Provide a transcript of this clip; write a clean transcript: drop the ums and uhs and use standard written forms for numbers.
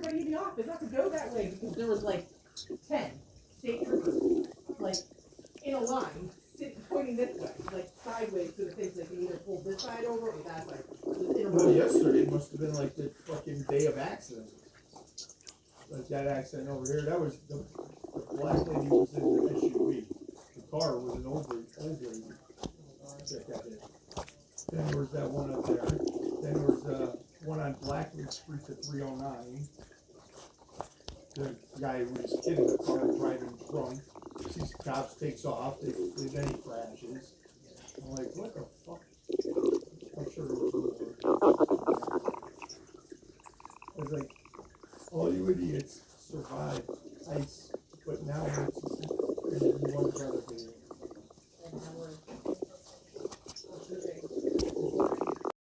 everybody in the office not to go that way because there was like 10 state troopers, like in a line, pointing this way, like sideways to the things they can either pull this side over or that side. Well, yesterday must have been like the fucking day of accidents. Like that accident over here, that was the black lady was in the SUV. The car was an old lady that got hit. Then there was that one up there. Then there was one on Blackwood Street to 309. The guy who was in the car driving drunk. Sees cops, takes off, then he crashes. I'm like, what the fuck? I'm sure it was